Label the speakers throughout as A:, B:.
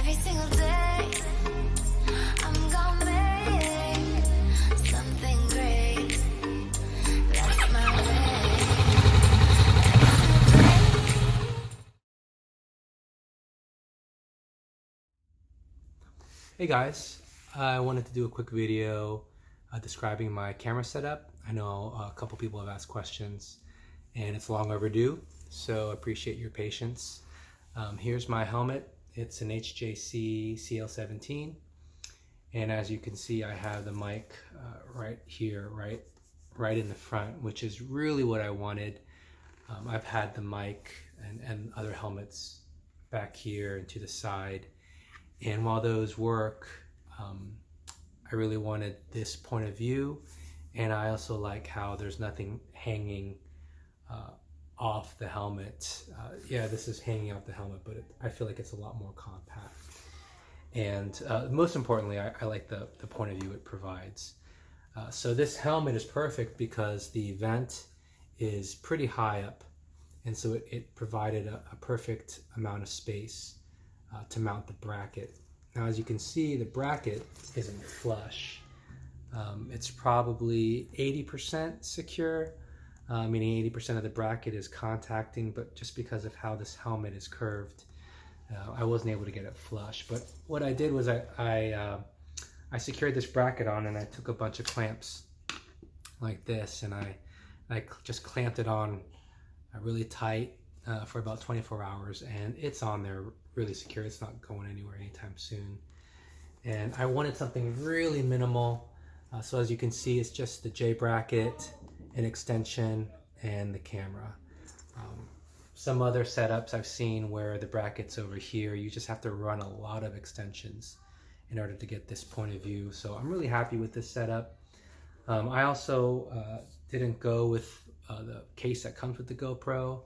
A: Every single day, I'm gonna make something great. That's my way.
B: Hey guys, I wanted to do a quick video describing my camera setup. I know a couple people have asked questions and it's long overdue, so I appreciate your patience. Here's my helmet. It's an HJC CL-17, and as you can see I have the mic right here, right in the front, which is really what I wanted. I've had the mic and other helmets back here and to the side, and while those work, I really wanted this point of view, and I also like how there's nothing hanging off the helmet. Yeah, this is hanging off the helmet, but I feel like it's a lot more compact. And most importantly, I like the point of view it provides. So this helmet is perfect because the vent is pretty high up, and so it provided a perfect amount of space to mount the bracket. Now, as you can see, the bracket isn't flush. It's probably 80% secure, meaning 80% of the bracket is contacting, but just because of how this helmet is curved, I wasn't able to get it flush. But what I did was I secured this bracket on, and I took a bunch of clamps like this, and I just clamped it on really tight for about 24 hours, and it's on there really secure. It's not going anywhere anytime soon. And I wanted something really minimal. So as you can see, it's just the J bracket, an extension, and the camera. Some other setups I've seen where the bracket's over here, you just have to run a lot of extensions in order to get this point of view. So I'm really happy with this setup. I also didn't go with the case that comes with the GoPro.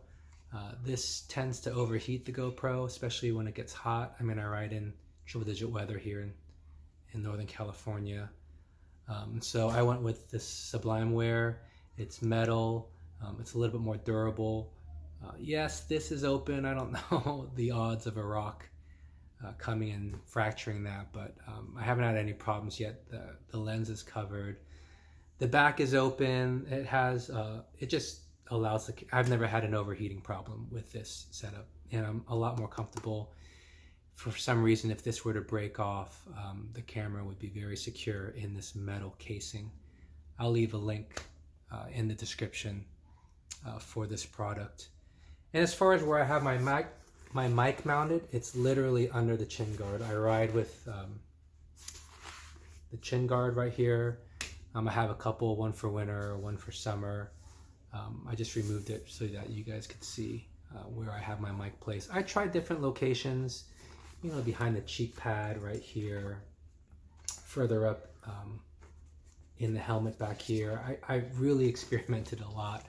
B: This tends to overheat the GoPro, especially when it gets hot. I mean, I ride in triple-digit weather here in Northern California. So I went with this Sublime wear. It's metal. It's a little bit more durable. Yes, this is open. I don't know the odds of a rock coming and fracturing that, but I haven't had any problems yet. The lens is covered. The back is open. It has, it just allows I've never had an overheating problem with this setup, and I'm a lot more comfortable. For some reason, if this were to break off, the camera would be very secure in this metal casing. I'll leave a link in the description for this product. And as far as where I have my mic mounted, it's literally under the chin guard. I ride with the chin guard right here. I have a couple, one for winter, one for summer. I just removed it so that you guys could see where I have my mic placed. I tried different locations, you know, behind the cheek pad right here, further up in the helmet back here. I really experimented a lot,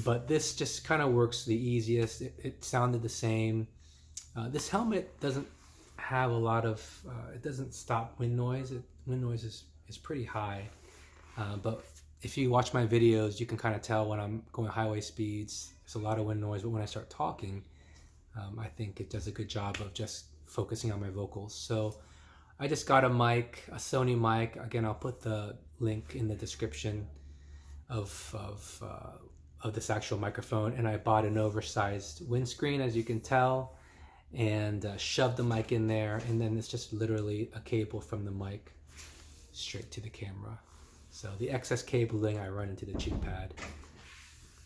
B: but this just kind of works the easiest. It sounded the same. This helmet doesn't have a lot of, it doesn't stop wind noise. Wind noise is pretty high, but if you watch my videos, you can kind of tell when I'm going highway speeds, there's a lot of wind noise, but when I start talking, I think it does a good job of just focusing on my vocals. So I just got a mic, a Sony mic. Again, I'll put the link in the description of this actual microphone. And I bought an oversized windscreen, as you can tell, and shoved the mic in there. And then it's just literally a cable from the mic straight to the camera. So the excess cabling I run into the cheek pad,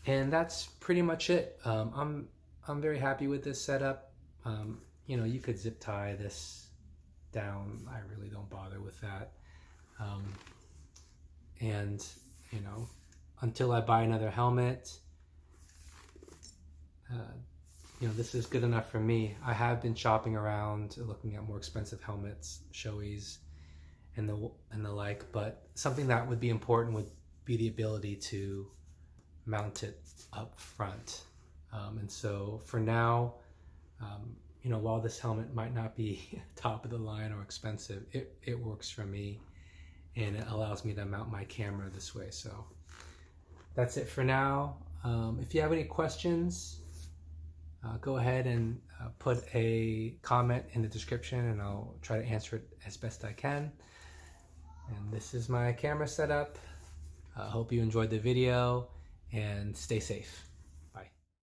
B: and that's pretty much it. I'm very happy with this setup. You know, you could zip tie this down. I really don't bother with that. And you know, until I buy another helmet, you know, this is good enough for me. I have been shopping around, looking at more expensive helmets, Shoeies, and the like, but something that would be important would be the ability to mount it up front. And so for now, you know, while this helmet might not be top of the line or expensive, it works for me, and it allows me to mount my camera this way. So that's it for now. If you have any questions, go ahead and put a comment in the description and I'll try to answer it as best I can. And this is my camera setup. I hope you enjoyed the video and stay safe.